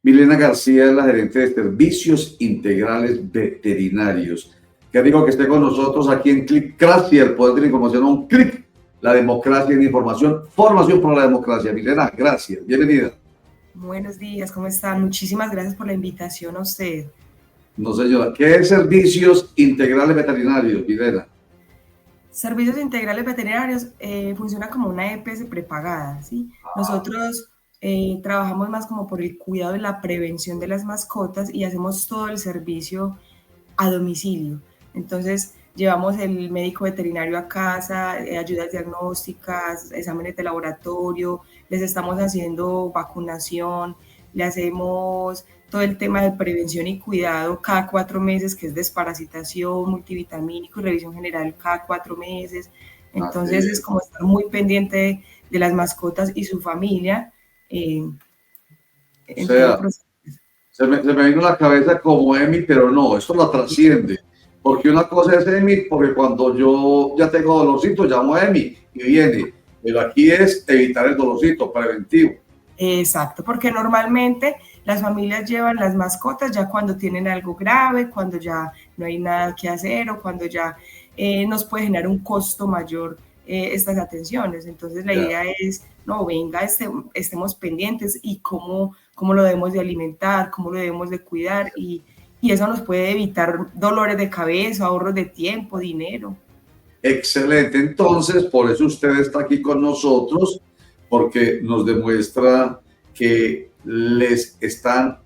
Milena García es la gerente de Servicios Integrales Veterinarios. Qué rico que esté con nosotros aquí en Clickracia, el poder de la información a un clic. La democracia en información, formación por la democracia. Milena, gracias, bienvenida. Buenos días, ¿cómo están? Muchísimas gracias por la invitación a usted. No, señora, ¿qué es Servicios Integrales Veterinarios, Milena? Servicios Integrales Veterinarios funciona como una EPS prepagada, ¿sí? Nosotros trabajamos más como por el cuidado y la prevención de las mascotas y hacemos todo el servicio a domicilio. Entonces, llevamos el médico veterinario a casa, ayudas diagnósticas, exámenes de laboratorio, les estamos haciendo vacunación, le hacemos todo el tema de prevención y cuidado cada 4 meses, que es desparasitación, multivitamínico y revisión general cada 4 meses. Entonces, es como estar muy pendiente de las mascotas y su familia en todo el proceso. Se me vino a la cabeza como EMI, pero no, esto la trasciende. Porque una cosa es EMI, porque cuando yo ya tengo dolorcito, llamo a EMI y viene. Pero aquí es evitar el dolorcito, preventivo. Exacto, porque normalmente las familias llevan las mascotas ya cuando tienen algo grave, cuando ya no hay nada que hacer o cuando ya nos puede generar un costo mayor estas atenciones. Entonces la idea es, no, venga, estemos pendientes y cómo lo debemos de alimentar, cómo lo debemos de cuidar y eso nos puede evitar dolores de cabeza, ahorros de tiempo, dinero. Excelente, entonces por eso usted está aquí con nosotros, porque nos demuestra que les están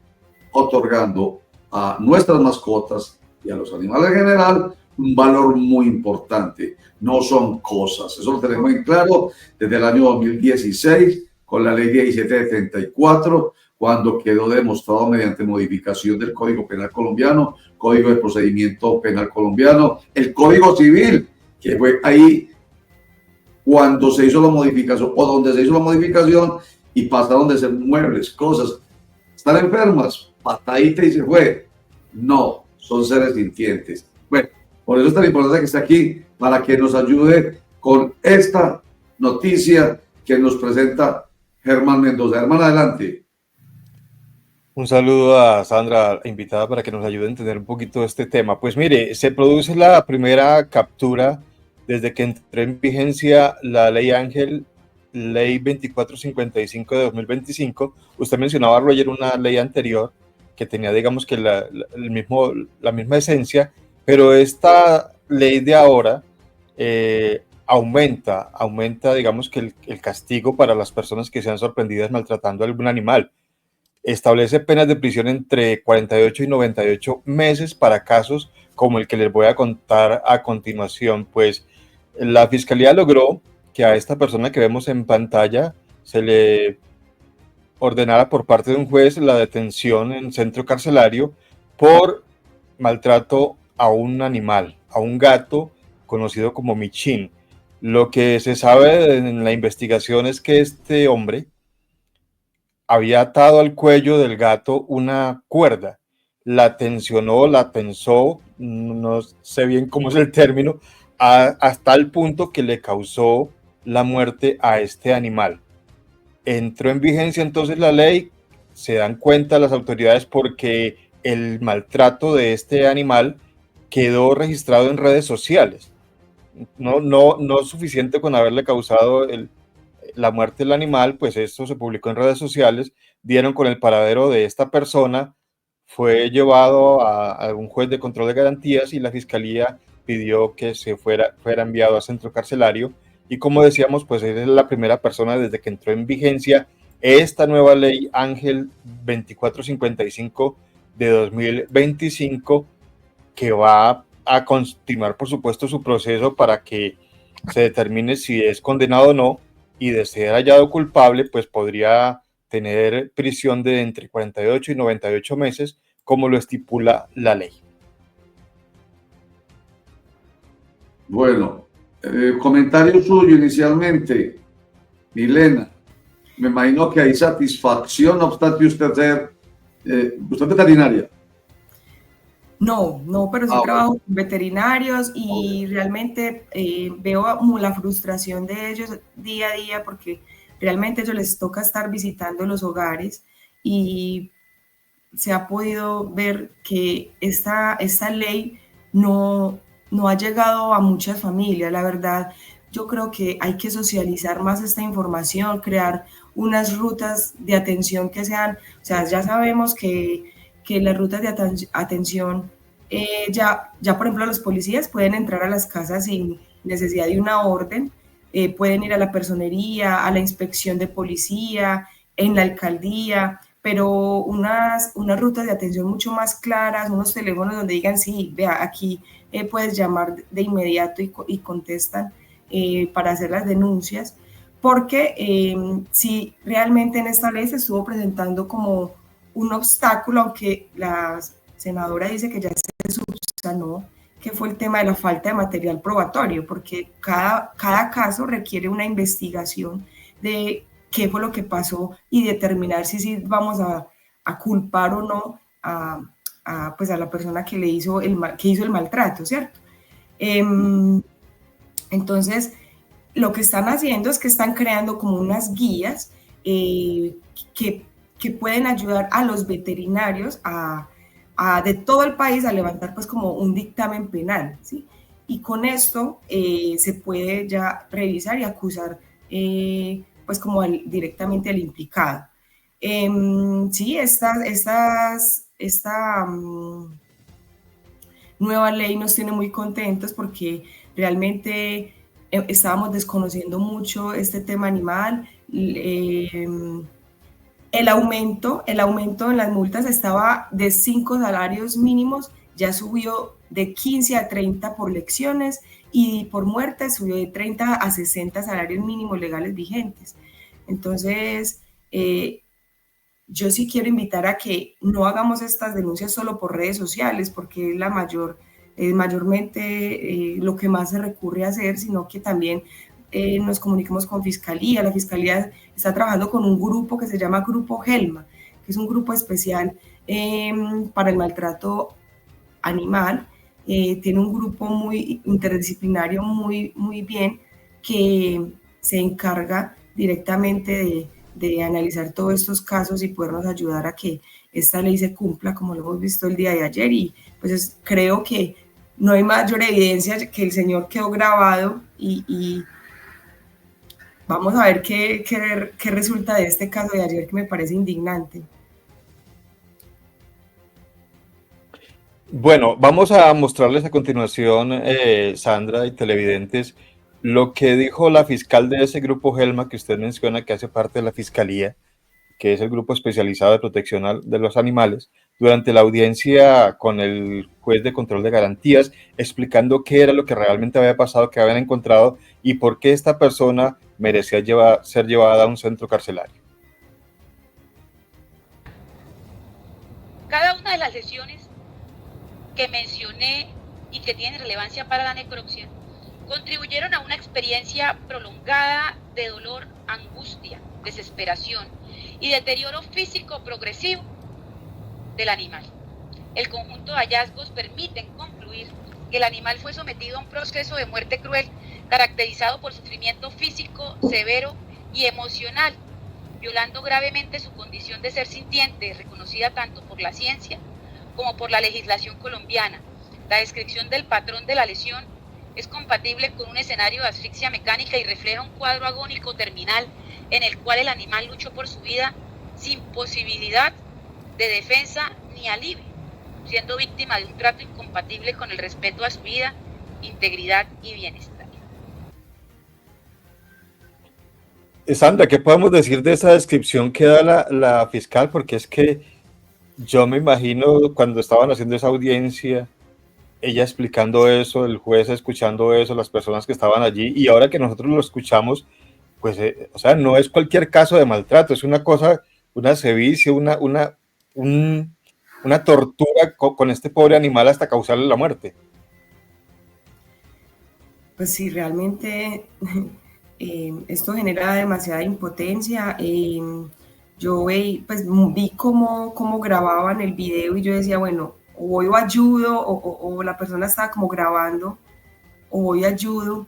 otorgando a nuestras mascotas y a los animales en general un valor muy importante. No son cosas, eso lo tenemos en claro desde el año 2016 con la ley 1774, cuando quedó demostrado mediante modificación del Código Penal colombiano, Código de Procedimiento Penal colombiano, el Código Civil, que fue ahí cuando se hizo la modificación o donde se hizo la modificación y pasaron de ser muebles, cosas. Están enfermas, patadita y se fue. No, son seres sintientes. Bueno, por eso es tan importante que esté aquí para que nos ayude con esta noticia que nos presenta Germán Mendoza. Germán, adelante. Un saludo a Sandra, invitada para que nos ayude a entender un poquito este tema. Pues mire, se produce la primera captura desde que entró en vigencia la Ley Ángel, Ley 2455 de 2025. Usted mencionaba, Roger, una ley anterior que tenía, digamos que la misma esencia, pero esta ley de ahora aumenta, digamos que el castigo para las personas que sean sorprendidas maltratando a algún animal. Establece penas de prisión entre 48 y 98 meses para casos como el que les voy a contar a continuación. Pues la fiscalía logró que a esta persona que vemos en pantalla se le ordenara por parte de un juez la detención en centro carcelario por maltrato a un animal, a un gato conocido como Michin. Lo que se sabe en la investigación es que este hombre había atado al cuello del gato una cuerda, la tensionó, la tensó, no sé bien cómo es el término, hasta el punto que le causó la muerte a este animal. Entró en vigencia entonces la ley, se dan cuenta las autoridades porque el maltrato de este animal quedó registrado en redes sociales. No es suficiente con haberle causado la muerte del animal, pues esto se publicó en redes sociales, dieron con el paradero de esta persona, fue llevado a un juez de control de garantías y la fiscalía pidió que fuera enviado a centro carcelario. Y como decíamos, pues es la primera persona desde que entró en vigencia esta nueva ley Ángel 2455 de 2025, que va a continuar, por supuesto, su proceso para que se determine si es condenado o no, y de ser hallado culpable, pues podría tener prisión de entre 48 y 98 meses, como lo estipula la ley. Bueno, comentario suyo inicialmente, Milena. Me imagino que hay satisfacción, no obstante usted ser, usted es veterinaria. No, pero sí trabajo con veterinarios y realmente veo como la frustración de ellos día a día porque realmente a ellos les toca estar visitando los hogares y se ha podido ver que esta ley no ha llegado a muchas familias. La verdad, yo creo que hay que socializar más esta información, crear unas rutas de atención que sean, o sea, ya sabemos que las rutas de atención, ya por ejemplo los policías pueden entrar a las casas sin necesidad de una orden, pueden ir a la personería, a la inspección de policía, en la alcaldía, pero unas rutas de atención mucho más claras, unos teléfonos donde digan, sí, vea, aquí puedes llamar de inmediato y contestan para hacer las denuncias, porque si realmente en esta ley se estuvo presentando como un obstáculo, aunque la senadora dice que ya se subsanó, que fue el tema de la falta de material probatorio, porque cada caso requiere una investigación de qué fue lo que pasó y determinar si vamos a culpar o no pues a la persona que hizo el maltrato, ¿cierto? Entonces, lo que están haciendo es que están creando como unas guías que pueden ayudar a los veterinarios de todo el país a levantar pues como un dictamen penal, ¿sí? Y con esto se puede ya revisar y acusar pues como directamente al implicado. Sí, esta nueva ley nos tiene muy contentos porque realmente estábamos desconociendo mucho este tema animal. El aumento en las multas estaba de 5 salarios mínimos, ya subió de 15 a 30 por lecciones y por muerte subió de 30 a 60 salarios mínimos legales vigentes. Entonces, yo sí quiero invitar a que no hagamos estas denuncias solo por redes sociales, porque es mayormente lo que más se recurre a hacer, sino que también nos comuniquemos con Fiscalía. La Fiscalía está trabajando con un grupo que se llama Grupo Gelma, que es un grupo especial para el maltrato animal. Tiene un grupo muy interdisciplinario muy bien que se encarga directamente de analizar todos estos casos y podernos ayudar a que esta ley se cumpla, como lo hemos visto el día de ayer. Y pues creo que no hay mayor evidencia que el señor quedó grabado y vamos a ver qué resulta de este caso de ayer, que me parece indignante. Bueno, vamos a mostrarles a continuación, Sandra y televidentes, lo que dijo la fiscal de ese grupo Gelma que usted menciona, que hace parte de la Fiscalía, que es el grupo especializado de protección de los animales, durante la audiencia con el juez de control de garantías, explicando qué era lo que realmente había pasado, qué habían encontrado y por qué esta persona merecía ser llevada a un centro carcelario. Cada una de las lesiones que mencioné y que tienen relevancia para la necropsia contribuyeron a una experiencia prolongada de dolor, angustia, desesperación y deterioro físico progresivo del animal. El conjunto de hallazgos permiten concluir que el animal fue sometido a un proceso de muerte cruel caracterizado por sufrimiento físico severo y emocional, violando gravemente su condición de ser sintiente, reconocida tanto por la ciencia como por la legislación colombiana. La descripción del patrón de la lesión es compatible con un escenario de asfixia mecánica y refleja un cuadro agónico terminal en el cual el animal luchó por su vida sin posibilidad de defensa ni alivio, siendo víctima de un trato incompatible con el respeto a su vida, integridad y bienestar. Sandra, ¿qué podemos decir de esa descripción que da la fiscal? Porque es que yo me imagino cuando estaban haciendo esa audiencia, ella explicando eso, el juez escuchando eso, las personas que estaban allí, y ahora que nosotros lo escuchamos, pues, o sea, no es cualquier caso de maltrato, es una cosa, una sevicia, una tortura con este pobre animal hasta causarle la muerte. Pues sí, realmente esto genera demasiada impotencia. Yo pues, vi cómo grababan el video y yo decía, bueno, o voy o ayudo, o la persona estaba como grabando, o voy y ayudo.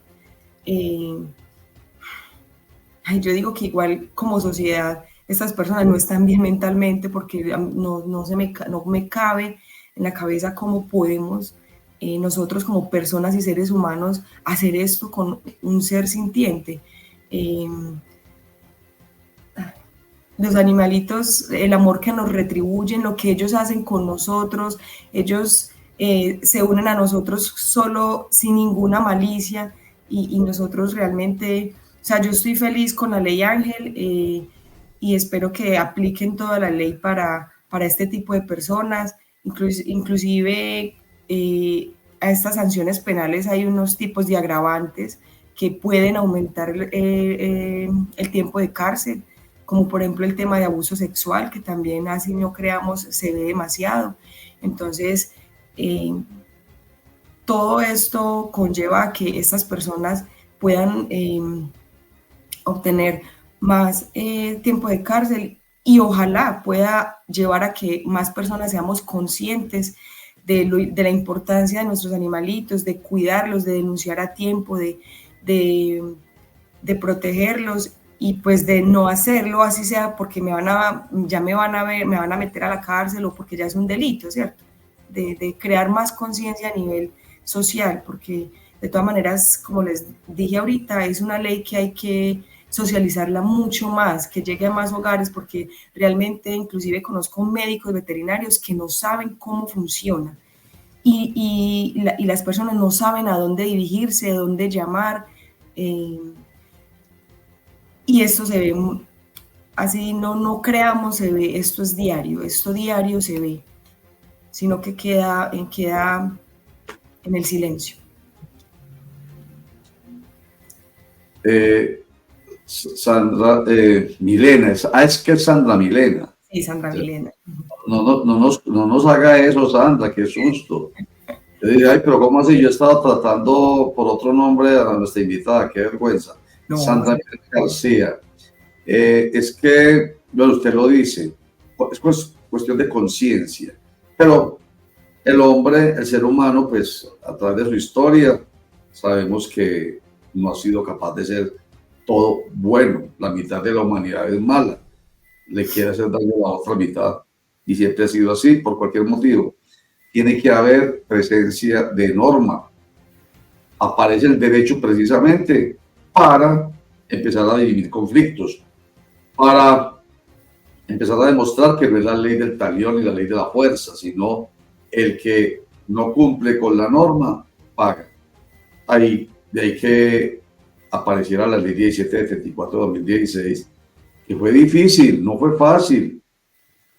Yo digo que igual como sociedad estas personas no están bien mentalmente, porque no me cabe en la cabeza cómo podemos nosotros como personas y seres humanos hacer esto con un ser sintiente. Los animalitos, el amor que nos retribuyen, lo que ellos hacen con nosotros, ellos se unen a nosotros solo, sin ninguna malicia, y nosotros realmente, o sea, yo estoy feliz con la ley Ángel, y espero que apliquen toda la ley para este tipo de personas, inclusive a estas sanciones penales hay unos tipos de agravantes que pueden aumentar el tiempo de cárcel, como por ejemplo el tema de abuso sexual, que también, así no creamos, se ve demasiado. Entonces, todo esto conlleva a que estas personas puedan obtener más tiempo de cárcel, y ojalá pueda llevar a que más personas seamos conscientes de la importancia de nuestros animalitos, de cuidarlos, de denunciar a tiempo, de protegerlos, y pues de no hacerlo así sea porque ya me van a ver, me van a meter a la cárcel, o porque ya es un delito, ¿cierto? De crear más conciencia a nivel social, porque de todas maneras, como les dije ahorita, es una ley que hay que socializarla mucho más, que llegue a más hogares, porque realmente inclusive conozco médicos veterinarios que no saben cómo funciona, y las personas no saben a dónde dirigirse, a dónde llamar, y esto se ve así, no creamos, se ve, esto es diario, esto diario se ve, sino que queda en el silencio. Sandra Milena, es que es Sandra Milena. Sí, Sandra Milena. No nos haga eso, Sandra, qué susto. Yo diría, ay, pero ¿cómo así? Yo estaba tratando por otro nombre a nuestra invitada, qué vergüenza. No, Sandra Milena García. Es que, bueno, usted lo dice, es cuestión de conciencia, pero el hombre, el ser humano, pues a través de su historia, sabemos que no ha sido capaz de ser todo bueno. La mitad de la humanidad es mala, le quiere hacer daño a la otra mitad, y siempre ha sido así por cualquier motivo. Tiene que haber presencia de norma. Aparece el derecho precisamente para empezar a dirimir conflictos, para empezar a demostrar que no es la ley del talión y la ley de la fuerza, sino el que no cumple con la norma paga. De ahí que apareciera la ley 1774 de 2016, que fue difícil, no fue fácil.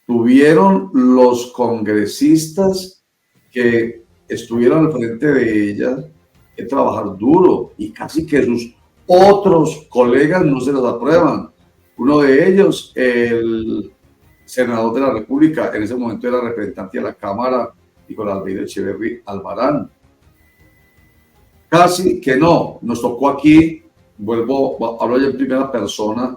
Tuvieron los congresistas que estuvieron al frente de ella que trabajar duro, y casi que sus otros colegas no se las aprueban. Uno de ellos, el senador de la República, en ese momento era representante de la Cámara, Nicolás Albeiro Echeverry Albarán. Casi que no, nos tocó aquí, hablo ya en primera persona,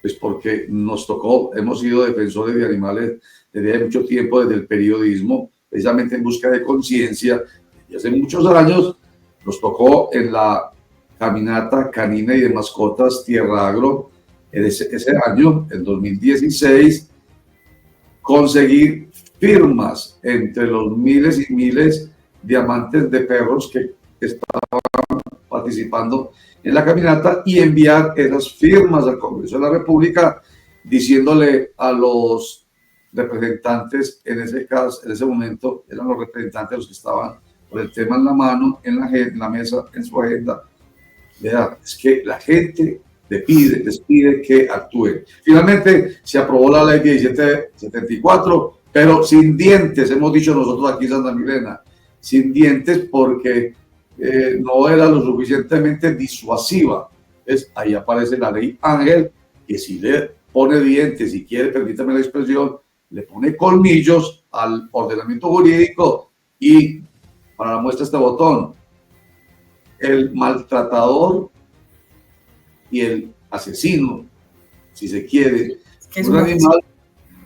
pues porque nos tocó, hemos sido defensores de animales desde hace mucho tiempo, desde el periodismo, precisamente en busca de conciencia, y hace muchos años nos tocó en la caminata canina y de mascotas Tierra Agro, ese año, en 2016, conseguir firmas entre los miles y miles de amantes de perros que estaban participando en la caminata, y enviar esas firmas al Congreso de la República diciéndole a los representantes, en ese caso, en ese momento eran los representantes los que estaban con el tema en la mano, en la mesa, en su agenda. Vea, es que la gente les pide que actúen. Finalmente se aprobó la ley 1774, pero sin dientes, hemos dicho nosotros aquí en Santa Milena, sin dientes, porque no era lo suficientemente disuasiva. Ahí aparece la ley Ángel, que si le pone dientes, si quiere, permítame la expresión, le pone colmillos al ordenamiento jurídico, y para la muestra este botón, el maltratador y el asesino, si se quiere, es un animal.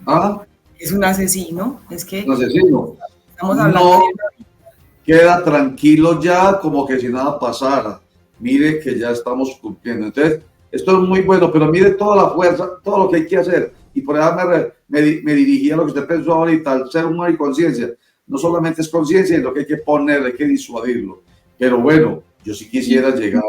¿Ah? Es un asesino, es que un asesino. Estamos hablando no queda tranquilo ya, como que si nada pasara. Mire que ya estamos cumpliendo. Entonces, esto es muy bueno, pero mire toda la fuerza, todo lo que hay que hacer y por eso me dirigí a lo que usted pensó ahorita, al ser humano y conciencia. No solamente es conciencia, es lo que hay que poner, hay que disuadirlo. Pero bueno, yo sí quisiera llegar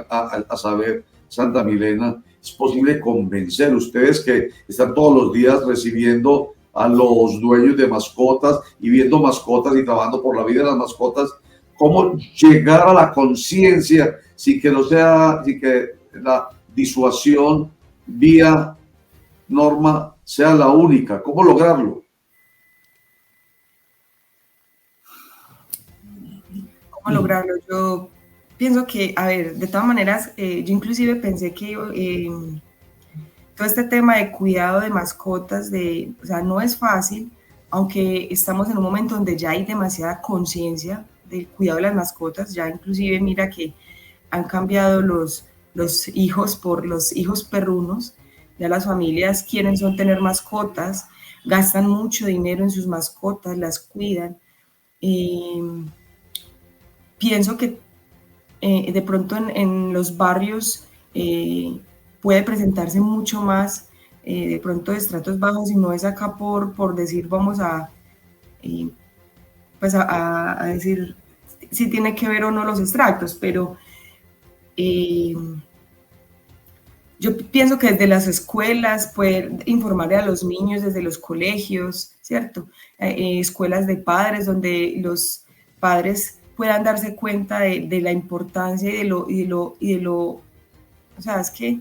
a saber, Santa Milena, ¿es posible convencer ustedes que están todos los días recibiendo a los dueños de mascotas y viendo mascotas y trabajando por la vida de las mascotas? ¿Cómo llegar a la conciencia sin que no sea, sin que la disuasión vía norma sea la única? ¿Cómo lograrlo? ¿Cómo lograrlo? Yo pienso que, a ver, de todas maneras, yo inclusive pensé que todo este tema de cuidado de mascotas, o sea, no es fácil, aunque estamos en un momento donde ya hay demasiada conciencia del cuidado de las mascotas, ya inclusive mira que han cambiado los hijos por los hijos perrunos, ya las familias quieren son tener mascotas, gastan mucho dinero en sus mascotas, las cuidan. Pienso que de pronto en los barrios puede presentarse mucho más de pronto de estratos bajos y no es acá por decir vamos pues a decir si tiene que ver o no los estratos, pero yo pienso que desde las escuelas poder informarle a los niños desde los colegios, ¿cierto? Escuelas de padres donde los padres puedan darse cuenta de la importancia y de lo, o sea, es que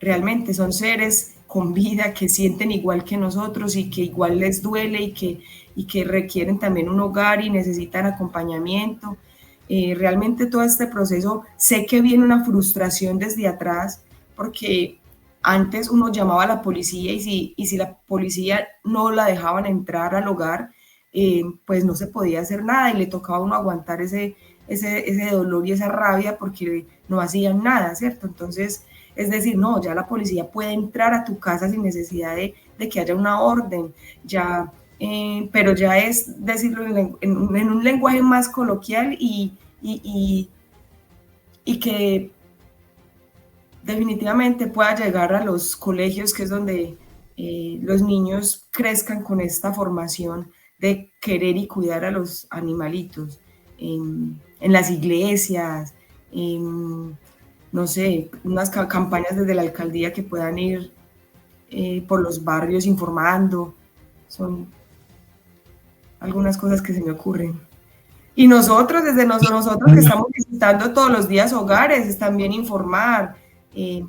realmente son seres con vida que sienten igual que nosotros y que igual les duele y que requieren también un hogar y necesitan acompañamiento. Realmente todo este proceso, sé que viene una frustración desde atrás, porque antes uno llamaba a la policía y si la policía no la dejaban entrar al hogar, pues no se podía hacer nada y le tocaba a uno aguantar ese dolor y esa rabia porque no hacían nada, ¿cierto? Entonces, es decir, no, ya la policía puede entrar a tu casa sin necesidad de que haya una orden, ya, pero ya es decirlo en un lenguaje más coloquial y que definitivamente pueda llegar a los colegios, que es donde los niños crezcan con esta formación de querer y cuidar a los animalitos, en las iglesias, no sé, unas campañas desde la alcaldía que puedan ir por los barrios informando, son algunas cosas que se me ocurren. Y nosotros, desde nosotros que estamos visitando todos los días hogares, es también informar. Sí.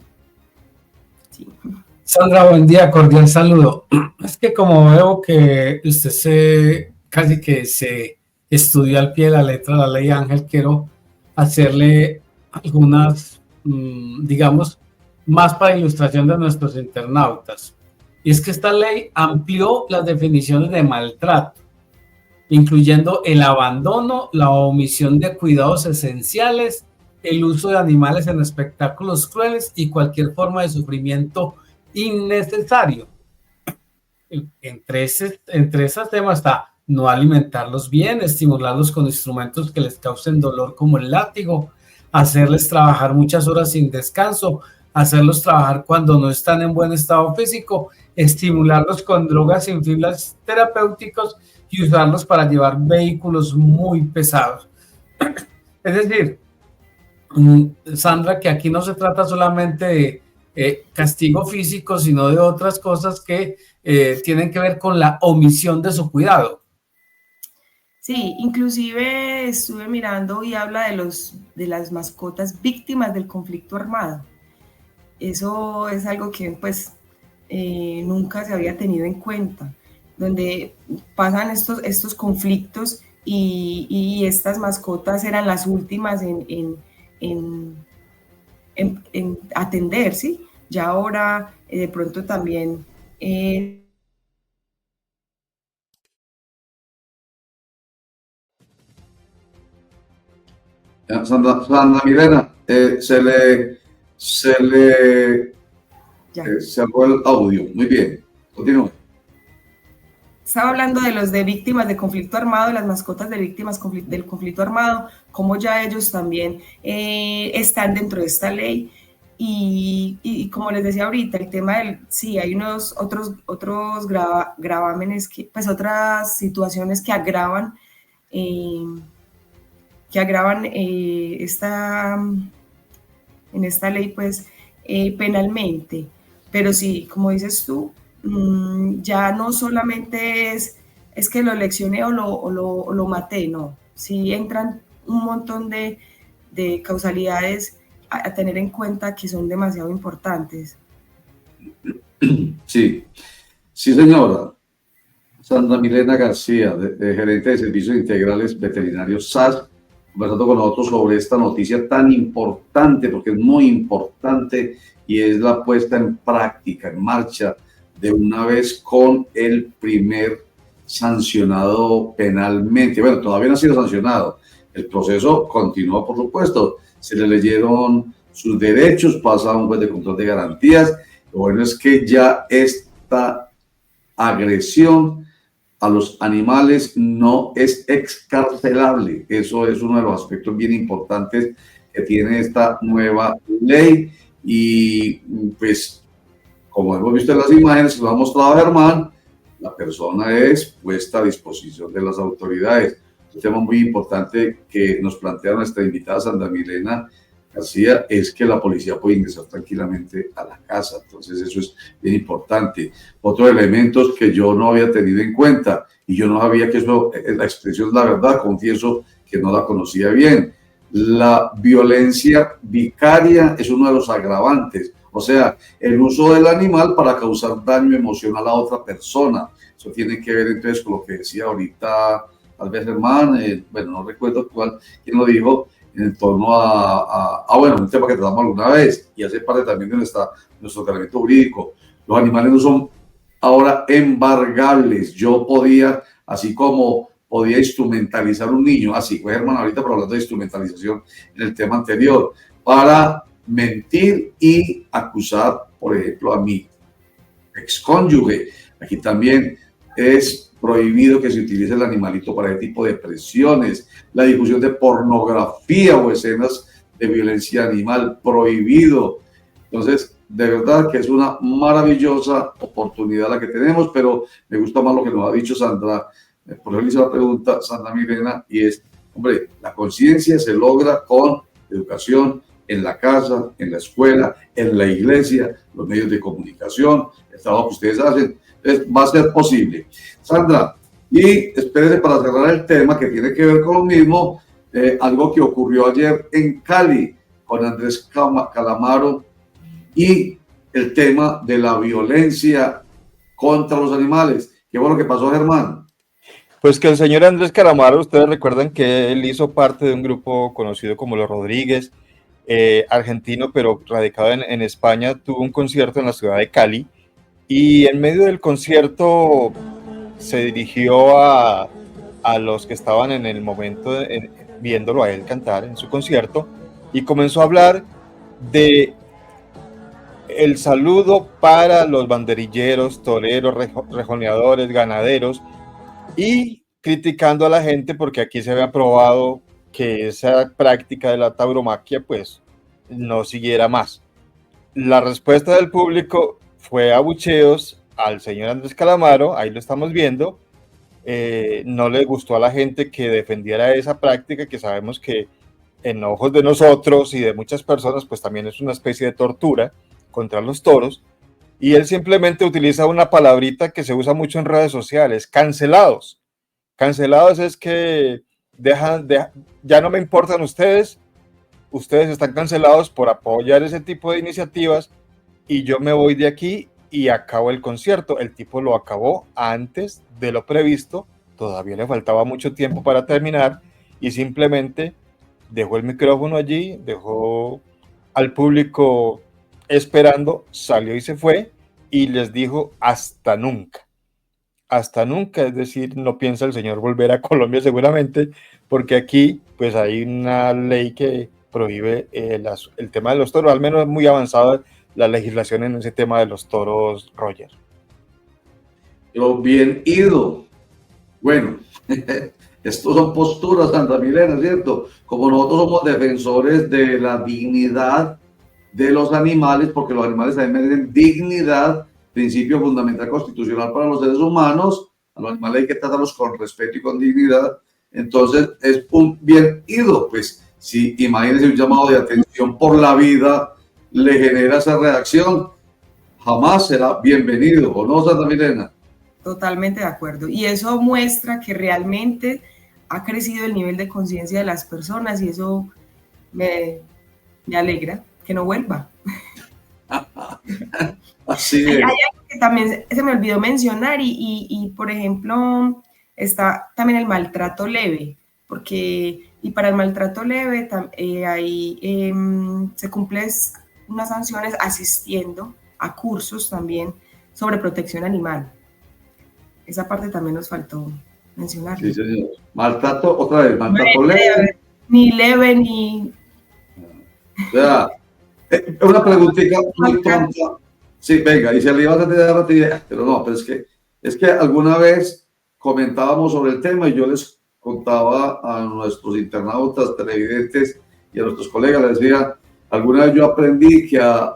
Sandra, buen día, cordial saludo. Es que como veo que usted casi que se estudió al pie de la letra la ley Ángel, quiero hacerle algunas, digamos, más para ilustración de nuestros internautas. Y es que esta ley amplió las definiciones de maltrato, incluyendo el abandono, la omisión de cuidados esenciales, el uso de animales en espectáculos crueles y cualquier forma de sufrimiento innecesario. Entre esos temas está no alimentarlos bien, estimularlos con instrumentos que les causen dolor como el látigo, hacerles trabajar muchas horas sin descanso, hacerlos trabajar cuando no están en buen estado físico, estimularlos con drogas sin fines terapéuticos y usarlos para llevar vehículos muy pesados. Es decir, Sandra, que aquí no se trata solamente de castigo físico, sino de otras cosas que tienen que ver con la omisión de su cuidado. Sí, inclusive estuve mirando y habla de las mascotas víctimas del conflicto armado. Eso es algo que pues nunca se había tenido en cuenta, donde pasan estos conflictos y estas mascotas eran las últimas en atender, ¿sí? Ya ahora de pronto también Sandra Milena, se le cerró el audio. Muy bien, continúe. Estaba hablando de los de víctimas de conflicto armado, las mascotas de víctimas del conflicto armado, como ya ellos también están dentro de esta ley. Y como les decía ahorita, el tema del, sí, hay unos otros gravámenes, pues otras situaciones que agravan en esta ley, pues, penalmente. Pero sí, como dices tú, ya no solamente es que lo leccioné o lo maté, no. Sí entran un montón de causalidades a tener en cuenta que son demasiado importantes. Sí, sí, señora. Sandra Milena García, gerente de Servicios Integrales Veterinarios SAS, conversando con nosotros sobre esta noticia tan importante, porque es muy importante, y es la puesta en práctica, en marcha, de una vez con el primer sancionado penalmente. Bueno, todavía no ha sido sancionado. El proceso continúa, por supuesto. Se le leyeron sus derechos, pasa a un juez de control de garantías. Lo bueno es que ya esta agresión a los animales no es excarcelable. Eso es uno de los aspectos bien importantes que tiene esta nueva ley. Y pues, como hemos visto en las imágenes que nos ha mostrado Germán, la persona es puesta a disposición de las autoridades. Un tema muy importante que nos plantea nuestra invitada Sandra Milena García es que la policía puede ingresar tranquilamente a la casa. Entonces eso es bien importante. Otros elementos que yo no había tenido en cuenta, y yo no sabía que eso, la expresión la verdad, confieso que no la conocía bien. La violencia vicaria es uno de los agravantes, o sea, el uso del animal para causar daño emocional a otra persona. Eso tiene que ver entonces con lo que decía ahorita tal vez Germán, bueno, no recuerdo quién lo dijo, en torno bueno, un tema que tratamos alguna vez y hace parte también de nuestro tratamiento jurídico. Los animales no son ahora embargables. Yo podía, así como podía instrumentalizar un niño, así fue Germán ahorita, pero hablando de instrumentalización en el tema anterior, para mentir y acusar, por ejemplo, a mi excónyuge. Aquí también es prohibido que se utilice el animalito para ese tipo de presiones, la difusión de pornografía o escenas de violencia animal, prohibido. Entonces, de verdad que es una maravillosa oportunidad la que tenemos, pero me gusta más lo que nos ha dicho Sandra. Por eso le hice la pregunta, Sandra Milena, y es, hombre, la conciencia se logra con educación en la casa, en la escuela, en la iglesia, los medios de comunicación, el trabajo que ustedes hacen. Va a ser posible. Sandra, y espérese para cerrar el tema que tiene que ver con lo mismo, algo que ocurrió ayer en Cali con Andrés Calamaro y el tema de la violencia contra los animales. ¿Qué fue lo que pasó, Germán? Pues que el señor Andrés Calamaro, ustedes recuerdan que él hizo parte de un grupo conocido como Los Rodríguez, argentino, pero radicado en España, tuvo un concierto en la ciudad de Cali. Y en medio del concierto se dirigió a los que estaban en el momento viéndolo a él cantar en su concierto y comenzó a hablar de el saludo para los banderilleros, toreros, rejoneadores, ganaderos y criticando a la gente porque aquí se había probado que esa práctica de la tauromaquia pues no siguiera más. La respuesta del público fue abucheos al señor Andrés Calamaro, ahí lo estamos viendo. No le gustó a la gente que defendiera esa práctica, que sabemos que en ojos de nosotros y de muchas personas pues también es una especie de tortura contra los toros, y él simplemente utiliza una palabrita que se usa mucho en redes sociales: cancelados. Cancelados es que ya no me importan ustedes están cancelados por apoyar ese tipo de iniciativas y yo me voy de aquí y acabo el concierto. El tipo lo acabó antes de lo previsto, todavía le faltaba mucho tiempo para terminar y simplemente dejó el micrófono allí, dejó al público esperando, salió y se fue y les dijo hasta nunca. Hasta nunca, es decir, no piensa el señor volver a Colombia seguramente, porque aquí pues hay una ley que prohíbe el tema de los toros, al menos muy avanzada la legislación en ese tema de los toros, Roger. Yo bien ido. Bueno, estos son posturas, Sandra Milena, ¿cierto? Como nosotros somos defensores de la dignidad de los animales, porque los animales también merecen dignidad, principio fundamental constitucional para los seres humanos. A los animales hay que tratarlos con respeto y con dignidad. Entonces es un bien ido, pues si imagínense un llamado de atención por la vida le genera esa reacción, jamás será bienvenido, ¿o no, Santa Milena? Totalmente de acuerdo. Y eso muestra que realmente ha crecido el nivel de conciencia de las personas y eso me alegra que no vuelva. Así es. Hay algo que también se me olvidó mencionar y, por ejemplo, está también el maltrato leve, porque y para el maltrato leve se cumplen unas sanciones asistiendo a cursos también sobre protección animal. Esa parte también nos faltó mencionar. Sí, señor. Maltrato, otra vez, maltrato leve. Ni leve, ni... O sea, una preguntita muy tonta. Sí, venga, y se le iba a dar pero no, pero es que alguna vez comentábamos sobre el tema y yo les contaba a nuestros internautas, televidentes y a nuestros colegas, les decía, alguna vez yo aprendí que a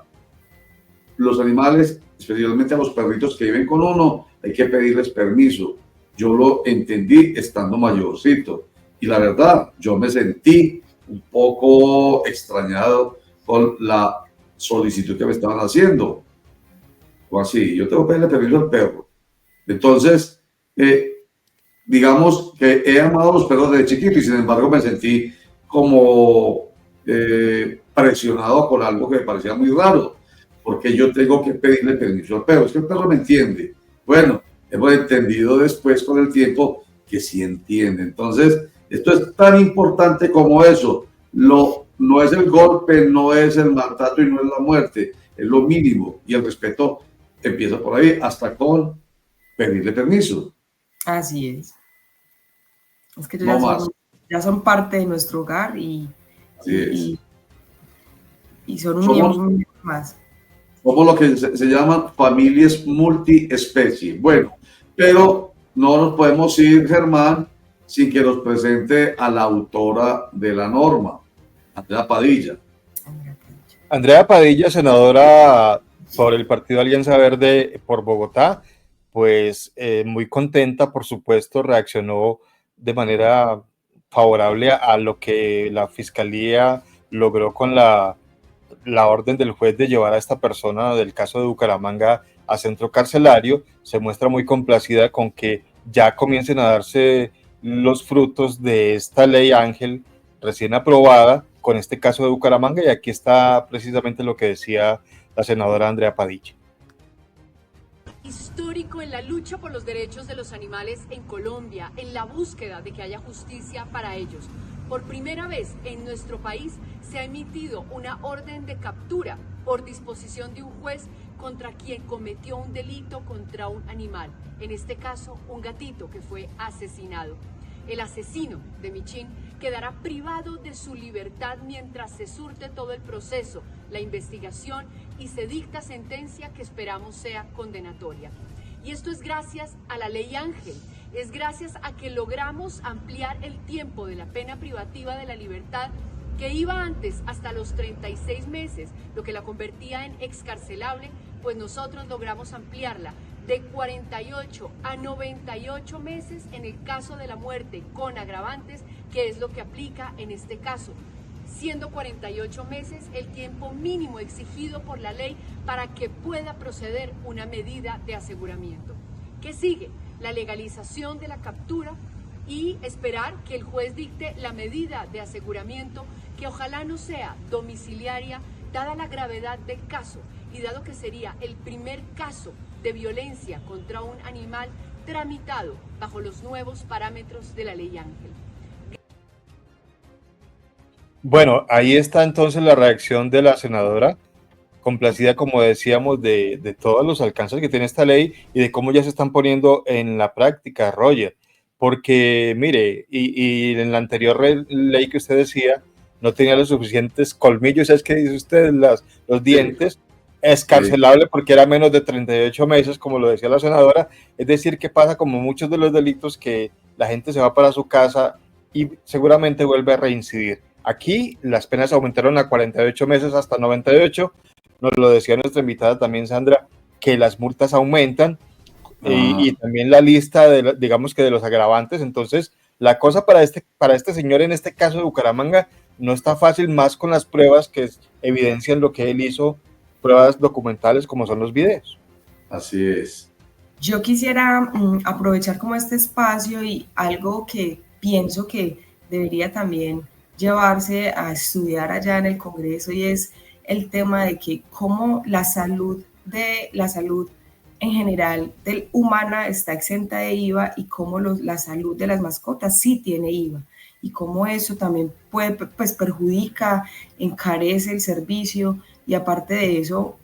los animales, especialmente a los perritos que viven con uno, hay que pedirles permiso. Yo lo entendí estando mayorcito y la verdad, yo me sentí un poco extrañado con la solicitud que me estaban haciendo. O así, yo tengo que pedirle permiso al perro. Entonces, digamos que he amado a los perros desde chiquito y sin embargo me sentí como presionado con algo que me parecía muy raro, porque yo tengo que pedirle permiso al perro. Es que el perro me entiende. Bueno, hemos entendido después con el tiempo que sí entiende. Entonces, esto es tan importante como eso. No es el golpe, no es el maltrato y no es la muerte, es lo mínimo. Y el respeto empieza por ahí, hasta con pedirle permiso. Así es. Es que No ya son parte de nuestro hogar y son un miembro más. Somos lo que se llaman familias multiespecie. Bueno, pero no nos podemos ir, Germán, sin que nos presente a la autora de la norma, Andrea Padilla. Andrea Padilla, senadora por el Partido Alianza Verde por Bogotá, pues muy contenta, por supuesto, reaccionó de manera favorable a lo que la Fiscalía logró con la orden del juez de llevar a esta persona del caso de Bucaramanga a centro carcelario. Se muestra muy complacida con que ya comiencen a darse los frutos de esta ley Ángel recién aprobada con este caso de Bucaramanga, y aquí está precisamente lo que decía la senadora Andrea Padilla. Histórico en la lucha por los derechos de los animales en Colombia, en la búsqueda de que haya justicia para ellos. Por primera vez en nuestro país se ha emitido una orden de captura por disposición de un juez contra quien cometió un delito contra un animal, en este caso un gatito que fue asesinado. El asesino de Michín quedará privado de su libertad mientras se surte todo el proceso, la investigación y se dicta sentencia que esperamos sea condenatoria. Y esto es gracias a la ley Ángel, es gracias a que logramos ampliar el tiempo de la pena privativa de la libertad que iba antes hasta los 36 meses, lo que la convertía en excarcelable, pues nosotros logramos ampliarla de 48 a 98 meses en el caso de la muerte con agravantes, que es lo que aplica en este caso, siendo 48 meses el tiempo mínimo exigido por la ley para que pueda proceder una medida de aseguramiento. ¿Qué sigue? La legalización de la captura y esperar que el juez dicte la medida de aseguramiento, que ojalá no sea domiciliaria, dada la gravedad del caso y dado que sería el primer caso de violencia contra un animal tramitado bajo los nuevos parámetros de la ley Ángel. Bueno, ahí está entonces la reacción de la senadora, complacida, como decíamos, de todos los alcances que tiene esta ley y de cómo ya se están poniendo en la práctica, Roger. Porque, mire, y en la anterior ley que usted decía, no tenía los suficientes colmillos, es que dice usted, los dientes, escarcelable porque era menos de 38 meses, como lo decía la senadora. Es decir, que pasa como muchos de los delitos, que la gente se va para su casa y seguramente vuelve a reincidir. Aquí las penas aumentaron a 48 meses hasta 98. Nos lo decía nuestra invitada también, Sandra, que las multas aumentan y también la lista, digamos que de los agravantes. Entonces, la cosa para este señor, en este caso de Bucaramanga, no está fácil, más con las pruebas que evidencian lo que él hizo, pruebas documentales como son los videos. Así es. Yo quisiera aprovechar como este espacio y algo que pienso que debería también llevarse a estudiar allá en el Congreso, y es el tema de que cómo la salud en general humana está exenta de IVA y cómo la salud de las mascotas sí tiene IVA, y cómo eso también puede, pues, perjudica, encarece el servicio, y aparte de eso,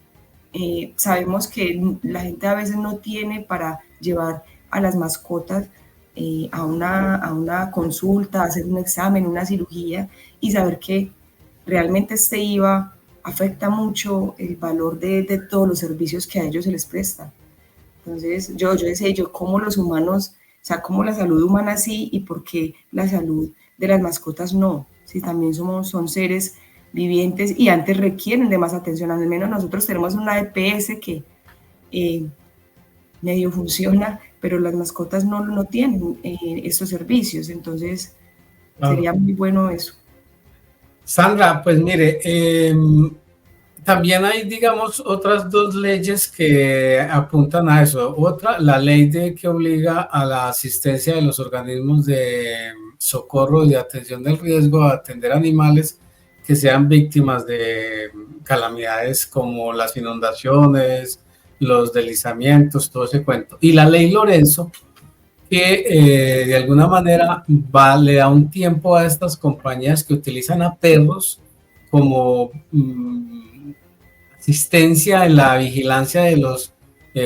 sabemos que la gente a veces no tiene para llevar a las mascotas a una consulta, hacer un examen, una cirugía, y saber que realmente este IVA afecta mucho el valor de todos los servicios que a ellos se les presta. Entonces yo decía, cómo los humanos, o sea, cómo la salud humana sí y por qué la salud de las mascotas no, si también son seres vivientes y antes requieren de más atención. Al menos nosotros tenemos una EPS que medio funciona, pero las mascotas no tienen estos servicios, entonces sería muy bueno eso. Sandra, pues mire, también hay, digamos, otras dos leyes que apuntan a eso. Otra, la ley que obliga a la asistencia de los organismos de socorro y de atención del riesgo a atender animales que sean víctimas de calamidades como las inundaciones, los deslizamientos, todo ese cuento. Y la ley Lorenzo, que de alguna manera le da un tiempo a estas compañías que utilizan a perros como asistencia en la vigilancia de los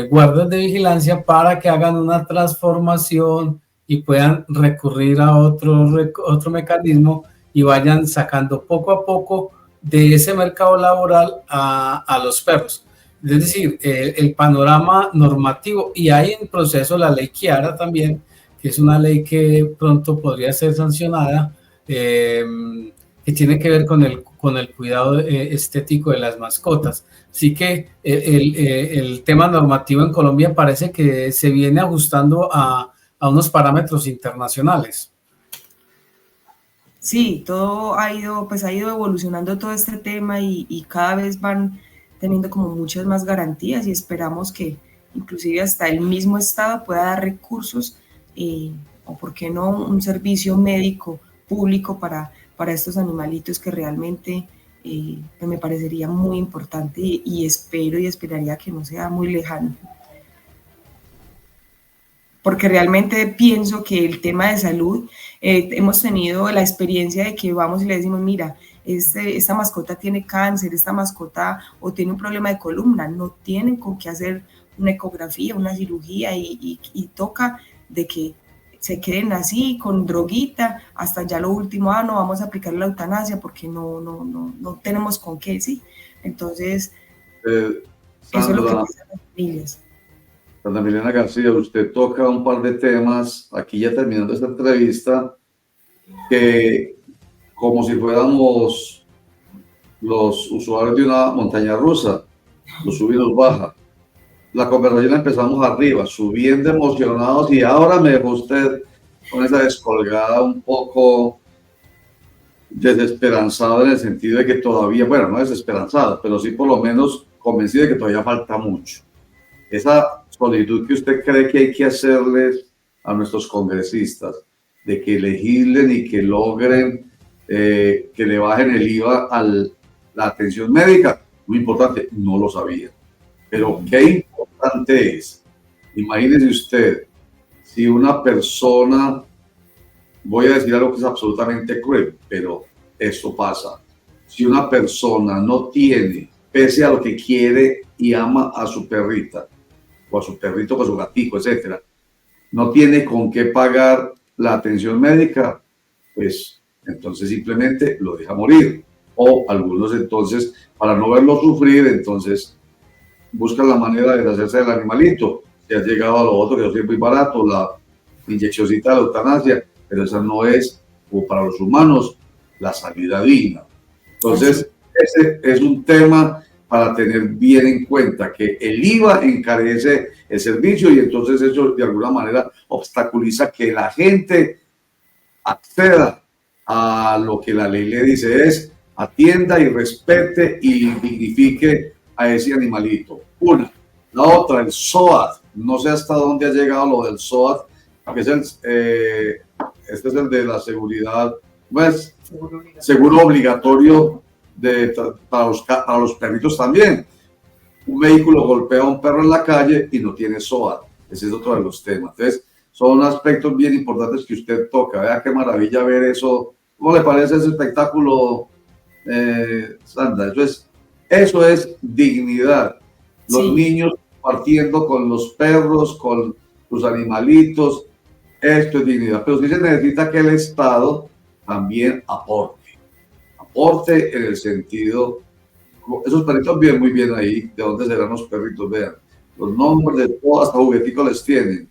guardas de vigilancia para que hagan una transformación y puedan recurrir a otro mecanismo y vayan sacando poco a poco de ese mercado laboral a los perros. Es decir, el panorama normativo, y hay en proceso la ley Chiara también, que es una ley que pronto podría ser sancionada, que tiene que ver con el cuidado estético de las mascotas. Así que el tema normativo en Colombia parece que se viene ajustando a unos parámetros internacionales. Sí, todo ha ido evolucionando todo este tema y cada vez van teniendo como muchas más garantías, y esperamos que inclusive hasta el mismo Estado pueda dar recursos o por qué no un servicio médico público para estos animalitos que realmente me parecería muy importante y espero y esperaría que no sea muy lejano. Porque realmente pienso que el tema de salud, hemos tenido la experiencia de que vamos y le decimos, mira, esta mascota tiene cáncer, esta mascota o tiene un problema de columna, no tienen con qué hacer una ecografía, una cirugía, y toca de que se queden así, con droguita, hasta ya lo último, no vamos a aplicar la eutanasia porque no tenemos con qué, ¿sí? Entonces, eso es lo que pasa en las familias. Sandra Milena García, usted toca un par de temas, aquí ya terminando esta entrevista, que como si fuéramos los usuarios de una montaña rusa, los sube y los baja. La conversación empezamos arriba, subiendo emocionados, y ahora me dejó usted con esa descolgada un poco desesperanzado, en el sentido de que todavía, bueno, no desesperanzado, pero sí por lo menos convencido de que todavía falta mucho. Esa solicitud que usted cree que hay que hacerles a nuestros congresistas, de que legislen y que logren que le bajen el IVA a la atención médica, muy importante, no lo sabía. Pero qué importante es, imagínese usted, si una persona, voy a decir algo que es absolutamente cruel, pero esto pasa, si una persona no tiene, pese a lo que quiere y ama a su perrita, o a su perrito, o a su gatito, etcétera, no tiene con qué pagar la atención médica, pues entonces simplemente lo deja morir. O algunos entonces, para no verlo sufrir, entonces buscan la manera de deshacerse del animalito. Se ha llegado a lo otro, que es muy barato, la inyeccióncita de la eutanasia, pero esa no es, como para los humanos, la salida digna. Entonces, ese es un tema para tener bien en cuenta, que el IVA encarece el servicio y entonces eso de alguna manera obstaculiza que la gente acceda a lo que la ley le dice, es atienda y respete y dignifique a ese animalito. Una. La otra, el SOAT. No sé hasta dónde ha llegado lo del SOAT, que es este es el de la seguridad, pues, seguro obligatorio para los perritos también. Un vehículo golpea a un perro en la calle y no tiene SOAT. Ese es otro de los temas. Entonces, son aspectos bien importantes que usted toca. Vea qué maravilla ver eso. ¿Cómo le parece ese espectáculo, Sandra? Eso es dignidad. Los niños partiendo con los perros, con sus animalitos. Esto es dignidad. Pero sí se necesita que el Estado también aporte en el sentido, esos perritos viven muy bien ahí. ¿De dónde serán los perritos? Vean, los nombres de todos, hasta jugueticos les tienen.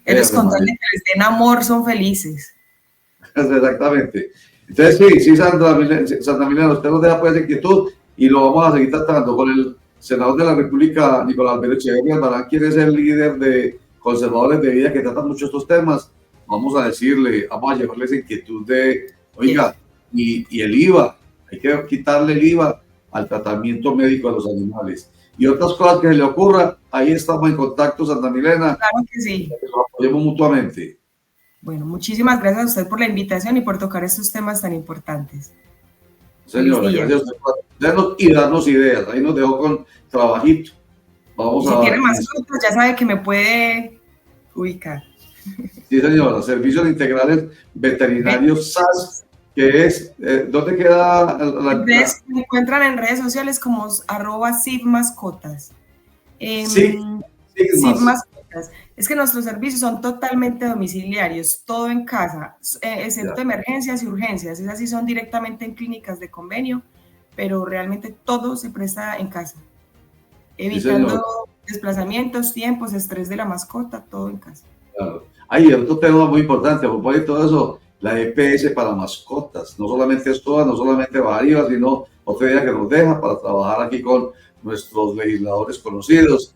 Ellos con tal de que les den amor son felices. Exactamente. Entonces sí, Sandra Milena, usted nos deja pues de inquietud y lo vamos a seguir tratando con el senador de la República, Nicolás Alberto Echeverría Albarán, quien es el líder de Conservadores de Vida que trata mucho estos temas. Vamos a decirle, vamos a llevarle esa inquietud de, oiga, y el IVA, hay que quitarle el IVA al tratamiento médico de los animales. Y otras cosas que se le ocurra, ahí estamos en contacto, Santa Milena. Claro que sí. Que nos apoyemos mutuamente. Bueno, muchísimas gracias a usted por la invitación y por tocar estos temas tan importantes. Señora, gracias a usted por atendernos y darnos ideas. Ahí nos dejó con trabajito. Si tiene mascotas, ya sabe que me puede ubicar. Sí, señora, Servicios Integrales Veterinarios SAS, que es, ¿dónde queda? Ustedes me encuentran en redes sociales como @CIVmascotas. CIVmascotas. Es que nuestros servicios son totalmente domiciliarios, todo en casa, excepto emergencias y urgencias. Esas sí son directamente en clínicas de convenio, pero realmente todo se presta en casa, evitando desplazamientos, tiempos, estrés de la mascota, todo en casa. Claro. Hay otro tema muy importante, a propósito de todo eso, la EPS para mascotas. No solamente es toda, no solamente Bajariva, sino otra idea que nos deja para trabajar aquí con nuestros legisladores conocidos.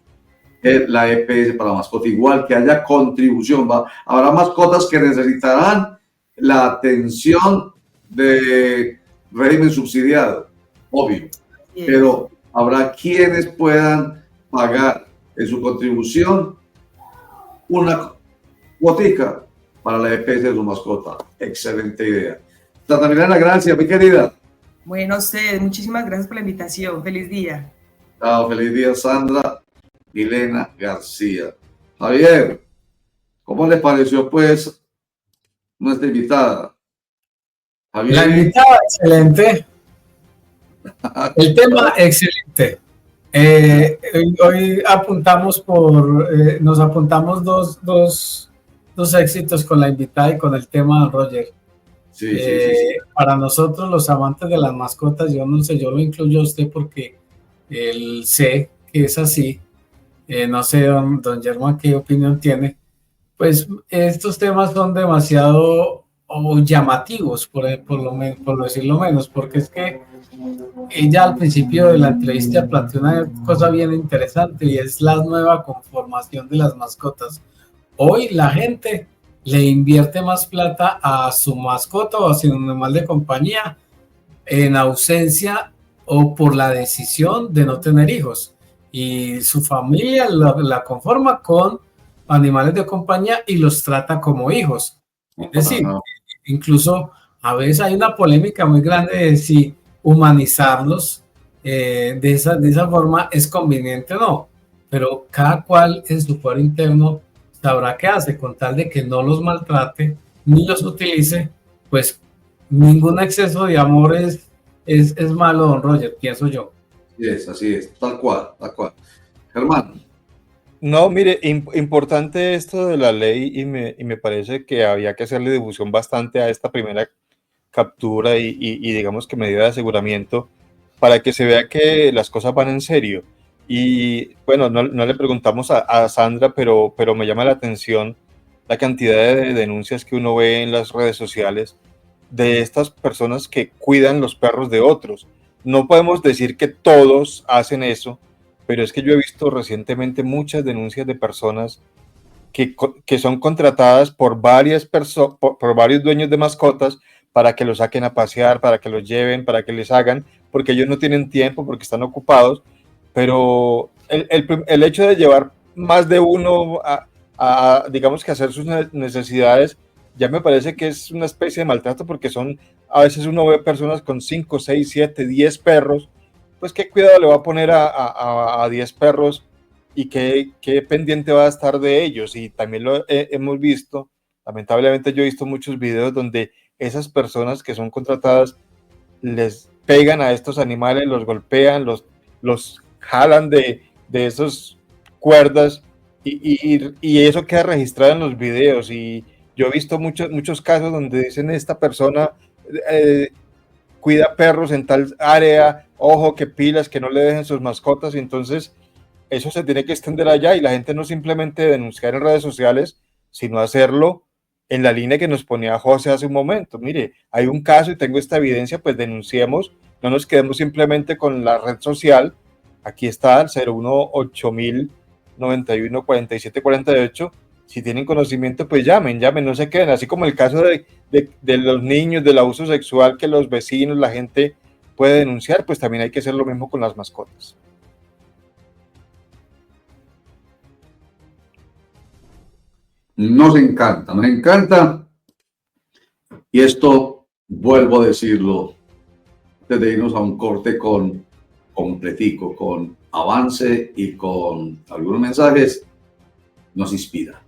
La EPS para mascotas, igual que haya contribución. Habrá mascotas que necesitarán la atención de régimen subsidiado, obvio, pero habrá quienes puedan pagar en su contribución una cuotica para la EPS de su mascota. Excelente idea. Santa Milena, gracias, mi querida. Bueno, ustedes, muchísimas gracias por la invitación. Feliz día. Chao, feliz día, Sandra Milena García. Javier, ¿cómo les pareció, pues, nuestra invitada? Javier. La invitada, excelente. El tema, excelente. Hoy nos apuntamos dos éxitos con la invitada y con el tema, Roger. Sí. Para nosotros, los amantes de las mascotas, yo no sé, yo lo incluyo a usted porque él sé que es así. No sé, don Germán, qué opinión tiene. Pues estos temas son demasiado llamativos, por decirlo menos, porque es que ella al principio de la entrevista planteó una cosa bien interesante y es la nueva conformación de las mascotas. Hoy la gente le invierte más plata a su mascota o a su animal de compañía en ausencia o por la decisión de no tener hijos, y su familia la conforma con animales de compañía y los trata como hijos. Es decir, incluso a veces hay una polémica muy grande de si humanizarlos de esa forma es conveniente o no, pero cada cual en su fuero interno sabrá qué hace, con tal de que no los maltrate ni los utilice. Pues ningún exceso de amor es malo, don Roger, pienso yo. Así es, tal cual. Germán. No, mire, importante esto de la ley y me parece que había que hacerle difusión bastante a esta primera captura y digamos que medida de aseguramiento para que se vea que las cosas van en serio. Y bueno, no le preguntamos a Sandra, pero me llama la atención la cantidad de denuncias que uno ve en las redes sociales de estas personas que cuidan los perros de otros. No podemos decir que todos hacen eso, pero es que yo he visto recientemente muchas denuncias de personas que son contratadas por varios dueños de mascotas para que los saquen a pasear, para que los lleven, para que les hagan, porque ellos no tienen tiempo, porque están ocupados, pero el hecho de llevar más de uno digamos que hacer sus necesidades, ya me parece que es una especie de maltrato, porque a veces uno ve personas con 5, 6, 7, 10 perros, pues qué cuidado le va a poner a 10 perros y qué pendiente va a estar de ellos. Y también lo hemos visto, lamentablemente yo he visto muchos videos donde esas personas que son contratadas les pegan a estos animales, los golpean, los jalan de esas cuerdas y eso queda registrado en los videos. Y yo he visto muchos casos donde dicen esta persona cuida perros en tal área, ojo, que pilas, que no le dejen sus mascotas. Y entonces eso se tiene que extender allá, y la gente no simplemente denunciar en redes sociales, sino hacerlo en la línea que nos ponía José hace un momento. Mire, hay un caso y tengo esta evidencia, pues denunciemos, no nos quedemos simplemente con la red social. Aquí está el 018-914748. Si tienen conocimiento, pues llamen, no se queden, así como el caso de los niños, del abuso sexual que los vecinos, la gente puede denunciar, pues también hay que hacer lo mismo con las mascotas. Nos encanta. Y esto, vuelvo a decirlo, antes de irnos a un corte completico, con avance y con algunos mensajes, nos inspira.